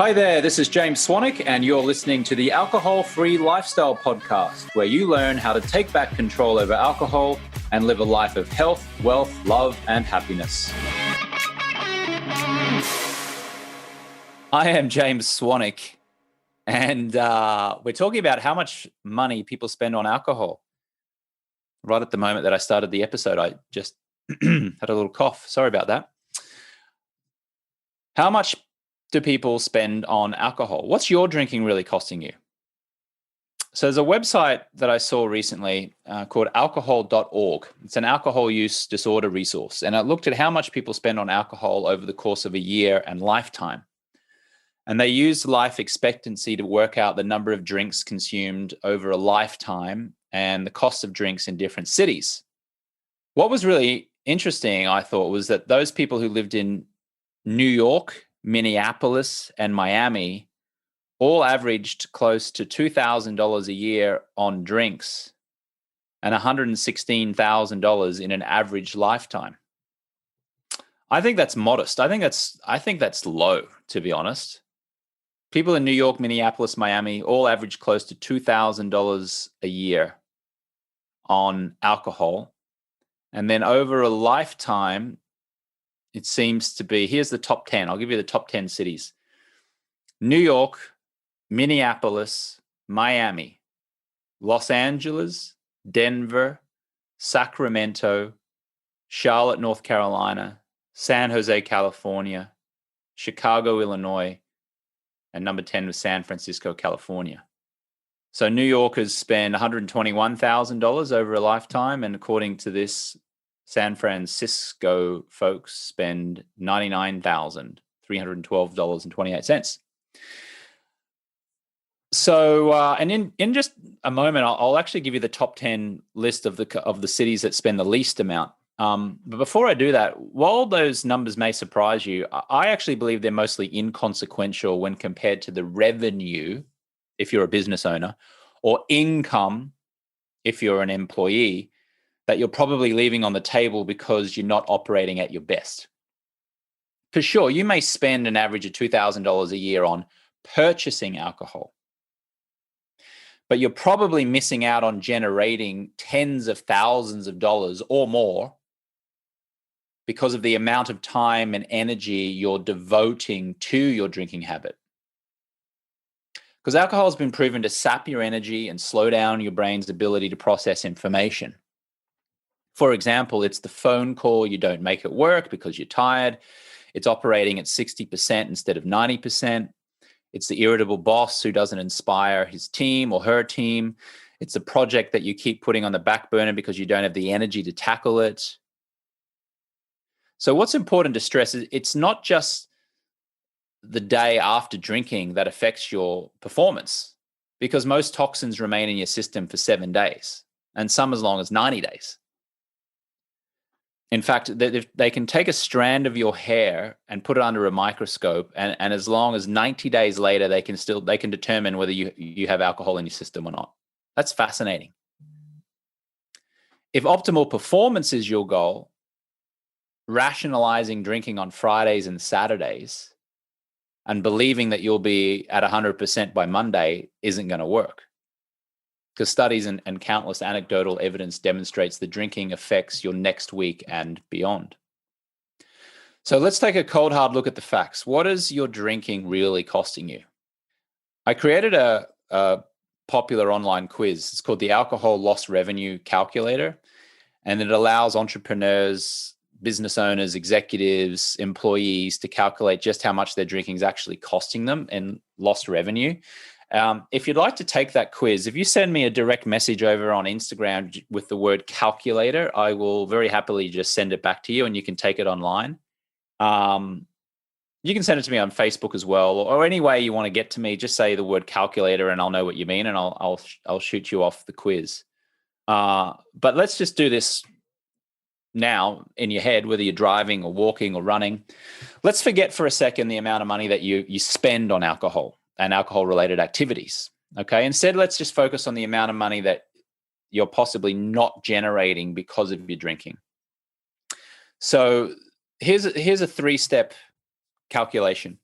Hi there, this is James Swanwick, and you're listening to the Alcohol-Free Lifestyle Podcast, where you learn how to take back control over alcohol and live a life of health, wealth, love, and happiness. I am James Swanwick, and we're talking about how much money people spend on alcohol. Right at the moment that I started the episode, I just had a little cough. Sorry about that. How much do people spend on alcohol? What's your drinking really costing you? So there's a website that I saw recently called alcohol.org. It's an alcohol use disorder resource. And it looked at how much people spend on alcohol over the course of a year and lifetime. And they used life expectancy to work out the number of drinks consumed over a lifetime and the cost of drinks in different cities. What was really interesting, I thought, was that those people who lived in New York, Minneapolis, and Miami all averaged close to $2,000 a year on drinks and $116,000 in an average lifetime. I think that's modest. I think that's low, to be honest. People in New York, Minneapolis, Miami all average close to $2,000 a year on alcohol. And then over a lifetime, it seems to be, here's the top 10. I'll give you the top 10 cities. New York, Minneapolis, Miami, Los Angeles, Denver, Sacramento, Charlotte, North Carolina, San Jose, California, Chicago, Illinois, and number 10 was San Francisco, California. So New Yorkers spend $121,000 over a lifetime, and according to this, San Francisco folks spend $99,312.28. So, and in just a moment, I'll actually give you the top 10 list of the cities that spend the least amount. But before I do that, while those numbers may surprise you, I actually believe they're mostly inconsequential when compared to the revenue, if you're a business owner, or income, if you're an employee, that you're probably leaving on the table because you're not operating at your best. For sure, you may spend an average of $2,000 a year on purchasing alcohol, but you're probably missing out on generating tens of thousands of dollars or more because of the amount of time and energy you're devoting to your drinking habit. Because alcohol has been proven to sap your energy and slow down your brain's ability to process information. For example, it's the phone call you don't make at work because you're tired. It's operating at 60% instead of 90%. It's the irritable boss who doesn't inspire his team or her team. It's the project that you keep putting on the back burner because you don't have the energy to tackle it. So what's important to stress is it's not just the day after drinking that affects your performance, because most toxins remain in your system for 7 days and some as long as 90 days. In fact, they can take a strand of your hair and put it under a microscope, and as long as 90 days later, they can determine whether you have alcohol in your system or not. That's fascinating. If optimal performance is your goal, rationalizing drinking on Fridays and Saturdays and believing that you'll be at 100% by Monday isn't going to work. Because studies and countless anecdotal evidence demonstrates that drinking affects your next week and beyond. So let's take a cold, hard look at the facts. What is your drinking really costing you? I created a popular online quiz. It's called the Alcohol Lost Revenue Calculator, and it allows entrepreneurs, business owners, executives, employees to calculate just how much their drinking is actually costing them in lost revenue. If you'd like to take that quiz, if you send me a direct message over on Instagram with the word calculator, I will very happily just send it back to you and you can take it online. You can send it to me on Facebook as well, or any way you want to get to me. Just say the word calculator and I'll know what you mean, and I'll shoot you off the quiz. But let's just do this now in your head, whether you're driving or walking or running. Let's forget for a second the amount of money that you spend on alcohol and alcohol-related activities, okay? Instead, let's just focus on the amount of money that you're possibly not generating because of your drinking. So here's a three-step calculation.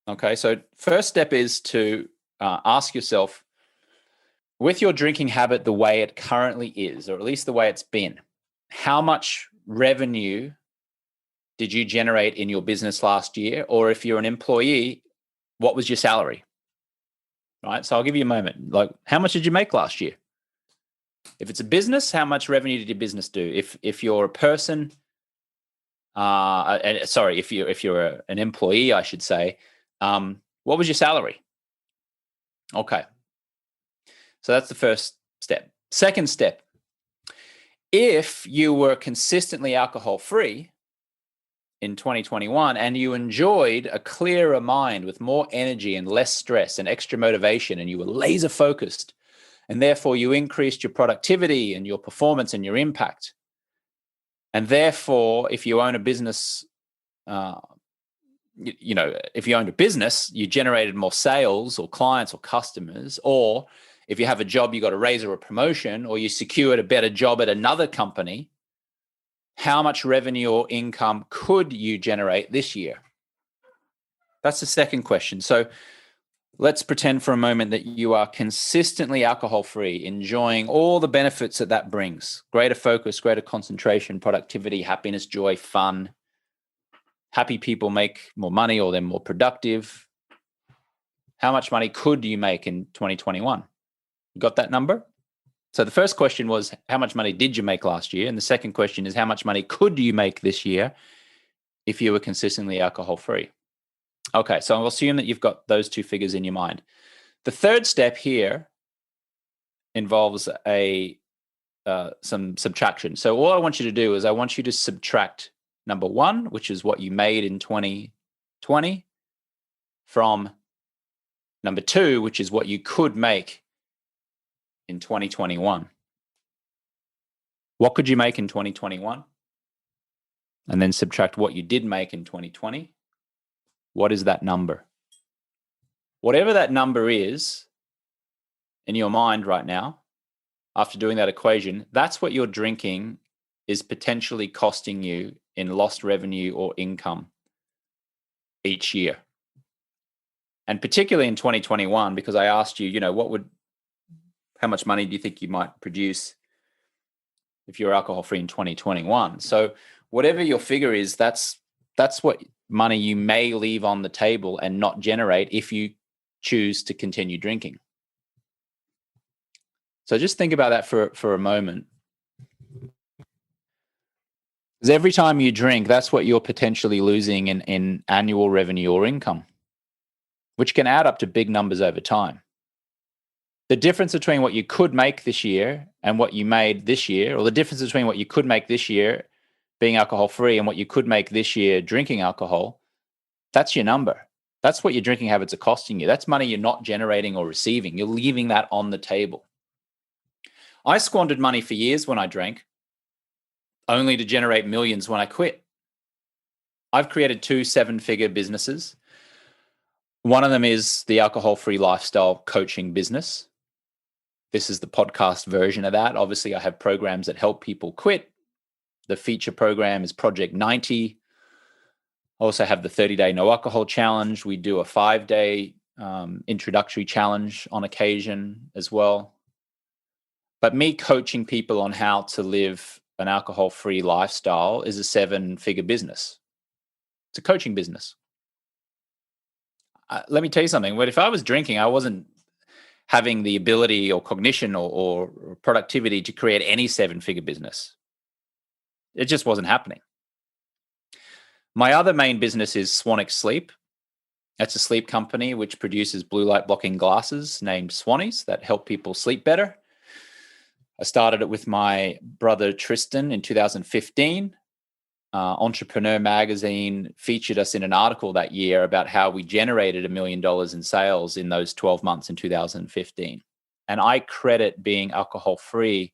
Okay, so first step is to ask yourself, with your drinking habit the way it currently is, or at least the way it's been, how much revenue did you generate in your business last year? Or if you're an employee, what was your salary? Right. So I'll give you a moment. Like, how much did you make last year? If it's a business, how much revenue did your business do? If you're a person, sorry, if you're an employee, I should say, what was your salary? Okay. So that's the first step. Second step, if you were consistently alcohol free in 2021 and you enjoyed a clearer mind with more energy and less stress and extra motivation, and you were laser focused, and therefore you increased your productivity and your performance and your impact, and therefore if you own a business, if you owned a business, you generated more sales or clients or customers, or if you have a job, you got a raise or a promotion, or you secured a better job at another company, how much revenue or income could you generate this year? That's the second question. So let's pretend for a moment that you are consistently alcohol free, enjoying all the benefits that that brings: greater focus, greater concentration, productivity, happiness, joy, fun. Happy people make more money, or they're more productive. How much money could you make in 2021? You got that number? So the first question was, how much money did you make last year? And the second question is, how much money could you make this year if you were consistently alcohol free? Okay, so I'll assume that you've got those two figures in your mind. The third step here involves some subtraction. So all I want you to do is I want you to subtract number one, which is what you made in 2020, from number two, which is what you could make in 2021. What could you make in 2021? And then subtract what you did make in 2020. What is that number? Whatever that number is in your mind right now, after doing that equation, that's what your drinking is potentially costing you in lost revenue or income each year. And particularly in 2021, because I asked you, how much money do you think you might produce if you're alcohol free in 2021? So whatever your figure is, that's what money you may leave on the table and not generate if you choose to continue drinking. So just think about that for a moment. Because every time you drink, that's what you're potentially losing in annual revenue or income, which can add up to big numbers over time. The difference between what you could make this year and what you made this year, or the difference between what you could make this year being alcohol free and what you could make this year drinking alcohol, that's your number. That's what your drinking habits are costing you. That's money you're not generating or receiving. You're leaving that on the table. I squandered money for years when I drank, only to generate millions when I quit. I've created 2 7-figure businesses. One of them is the alcohol-free lifestyle coaching business. This is the podcast version of that. Obviously, I have programs that help people quit. The feature program is Project 90. I also have the 30-day no alcohol challenge. We do a 5-day introductory challenge on occasion as well. But me coaching people on how to live an alcohol-free lifestyle is a 7-figure business. It's a coaching business. Let me tell you something. But if I was drinking, I wasn't having the ability or cognition or productivity to create any 7-figure business. It just wasn't happening. My other main business is Swanix Sleep. That's a sleep company which produces blue light blocking glasses named Swannies that help people sleep better. I started it with my brother Tristan in 2015. Entrepreneur Magazine featured us in an article that year about how we generated $1 million in sales in those 12 months in 2015. And I credit being alcohol-free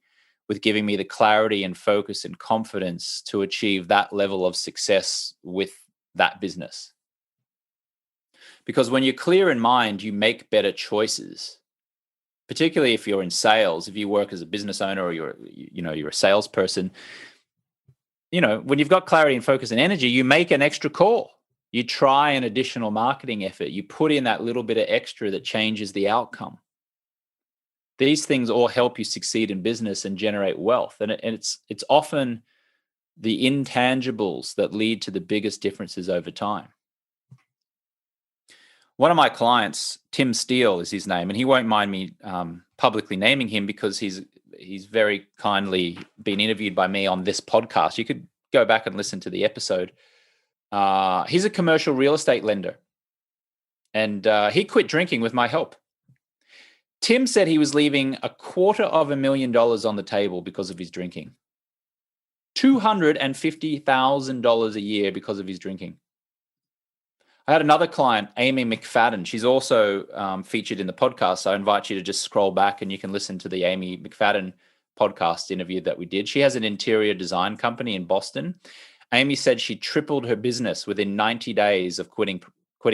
with giving me the clarity and focus and confidence to achieve that level of success with that business. Because when you're clear in mind, you make better choices, particularly if you're in sales, if you work as a business owner or you're a salesperson. When you've got clarity and focus and energy, you make an extra call. You try an additional marketing effort. You put in that little bit of extra that changes the outcome. These things all help you succeed in business and generate wealth. And it's often the intangibles that lead to the biggest differences over time. One of my clients, Tim Steele is his name, and he won't mind me publicly naming him because he's very kindly been interviewed by me on this podcast. You could go back and listen to the episode. He's a commercial real estate lender, and he quit drinking with my help. Tim said he was leaving $250,000 on the table because of his drinking. $250,000 a year because of his drinking. I had another client, Amy McFadden. She's also featured in the podcast. So I invite you to just scroll back and you can listen to the Amy McFadden podcast interview that we did. She has an interior design company in Boston. Amy said she tripled her business within 90 days of quitting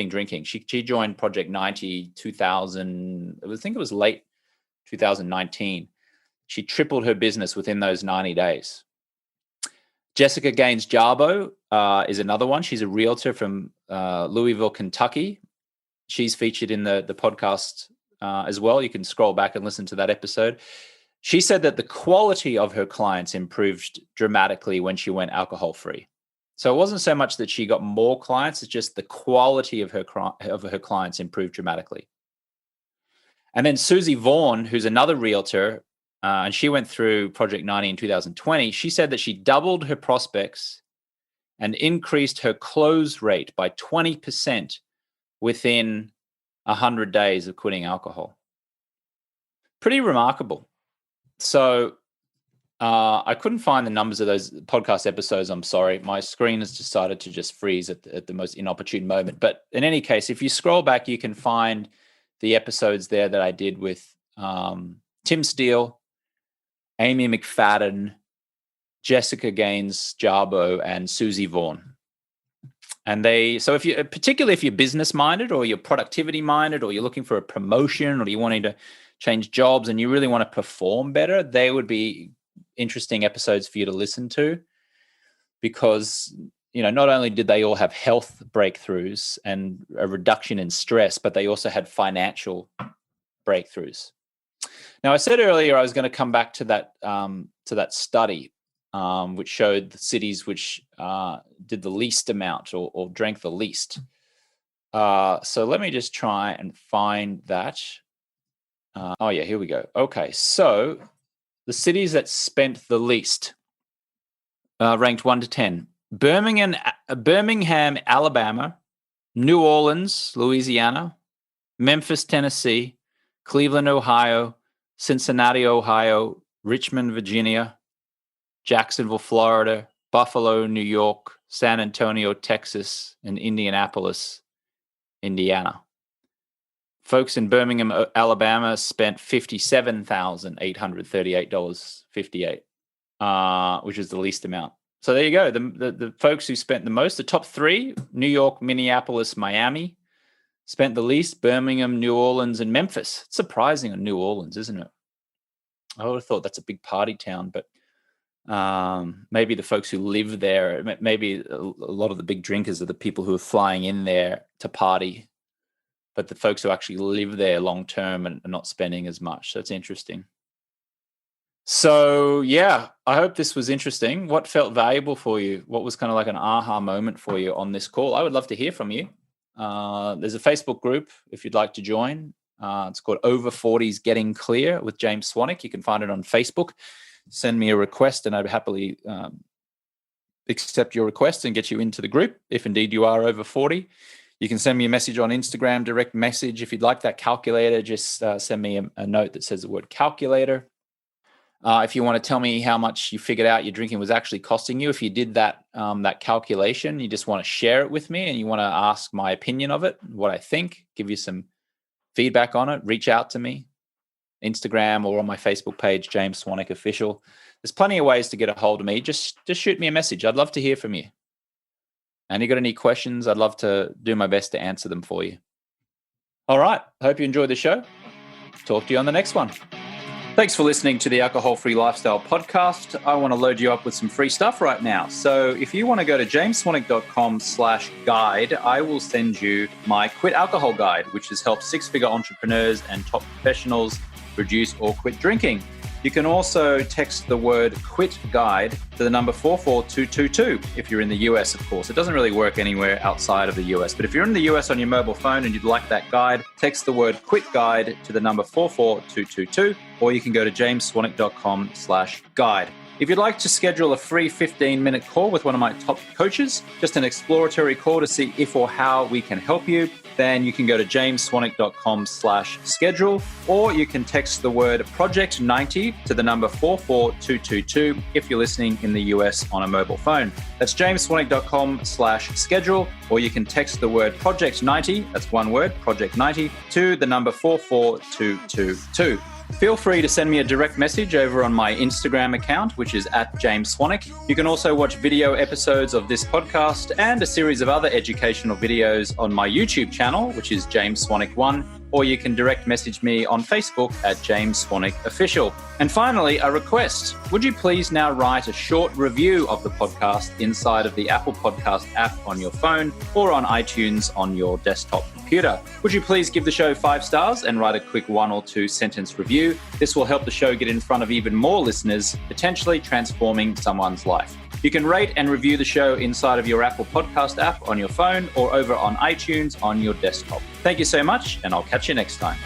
drinking. She joined Project 90 2000. I think it was late 2019. She tripled her business within those 90 days. Jessica Gaines Jarbo is another one. She's a realtor from Louisville, Kentucky. She's featured in the podcast as well. You can scroll back and listen to that episode. She said that the quality of her clients improved dramatically when she went alcohol-free. So it wasn't so much that she got more clients, it's just the quality of her clients improved dramatically. And then Susie Vaughn, who's another realtor, and she went through Project 90 in 2020. She said that she doubled her prospects and increased her close rate by 20% within 100 days of quitting alcohol. Pretty remarkable. So I couldn't find the numbers of those podcast episodes. I'm sorry. My screen has decided to just freeze at the most inopportune moment. But in any case, if you scroll back, you can find the episodes there that I did with Tim Steele, Amy McFadden, Jessica Gaines Jarbo, and Susie Vaughn. And particularly if you're business minded or you're productivity minded or you're looking for a promotion or you're wanting to change jobs and you really want to perform better, they would be interesting episodes for you to listen to, because not only did they all have health breakthroughs and a reduction in stress, but they also had financial breakthroughs. Now, I said earlier I was going to come back to that study, which showed the cities which did the least amount or drank the least. So let me just try and find that. Here we go. Okay, so the cities that spent the least, ranked 1 to 10. Birmingham, Alabama, New Orleans, Louisiana, Memphis, Tennessee, Cleveland, Ohio, Cincinnati, Ohio, Richmond, Virginia, Jacksonville, Florida, Buffalo, New York, San Antonio, Texas, and Indianapolis, Indiana. Folks in Birmingham, Alabama spent $57,838.58, which is the least amount. So there you go. The folks who spent the most, the top three, New York, Minneapolis, Miami, spent the least, Birmingham, New Orleans, and Memphis. It's surprising on New Orleans, isn't it? I would have thought that's a big party town, but maybe the folks who live there, maybe a lot of the big drinkers are the people who are flying in there to party, but the folks who actually live there long term and are not spending as much. So it's interesting. So yeah, I hope this was interesting. What felt valuable for you? What was kind of like an aha moment for you on this call? I would love to hear from you. There's a Facebook group if you'd like to join. It's called Over 40s Getting Clear with James Swanwick. You can find it on Facebook. Send me a request and I'd happily accept your request and get you into the group if indeed you are over 40. You can send me a message on Instagram, direct message. If you'd like that calculator, just send me a note that says the word calculator. If you want to tell me how much you figured out your drinking was actually costing you, if you did that calculation, you just want to share it with me and you want to ask my opinion of it, what I think, give you some feedback on it, reach out to me, Instagram or on my Facebook page, James Swanwick Official. There's plenty of ways to get a hold of me. Just shoot me a message. I'd love to hear from you. And you got any questions, I'd love to do my best to answer them for you. All right. I hope you enjoyed the show. Talk to you on the next one. Thanks for listening to the Alcohol Free Lifestyle podcast. I want to load you up with some free stuff right now. So if you want to go to jamesswanwick.com/guide, I will send you my Quit Alcohol Guide, which has helped six-figure entrepreneurs and top professionals reduce or quit drinking. You can also text the word QUIT GUIDE to the number 44222 if you're in the US, of course. It doesn't really work anywhere outside of the US. But if you're in the US on your mobile phone and you'd like that guide, text the word QUIT GUIDE to the number 44222, or you can go to jamesswanwick.com/guide. If you'd like to schedule a free 15-minute call with one of my top coaches, just an exploratory call to see if or how we can help you, then you can go to jamesswanwick.com/schedule, or you can text the word Project 90 to the number 44222 if you're listening in the US on a mobile phone. That's jamesswanwick.com/schedule, or you can text the word Project 90, that's one word, Project 90, to the number 44222. Feel free to send me a direct message over on my Instagram account, which is @JamesSwanwick. You can also watch video episodes of this podcast and a series of other educational videos on my YouTube channel, which is James Swanwick 1, or you can direct message me on Facebook @JamesSwanwickOfficial. And finally, a request. Would you please now write a short review of the podcast inside of the Apple Podcast app on your phone or on iTunes on your desktop computer? Would you please give the show 5 stars and write a quick 1 or 2 sentence review? This will help the show get in front of even more listeners, potentially transforming someone's life. You can rate and review the show inside of your Apple Podcast app on your phone or over on iTunes on your desktop. Thank you so much, and I'll catch you next time.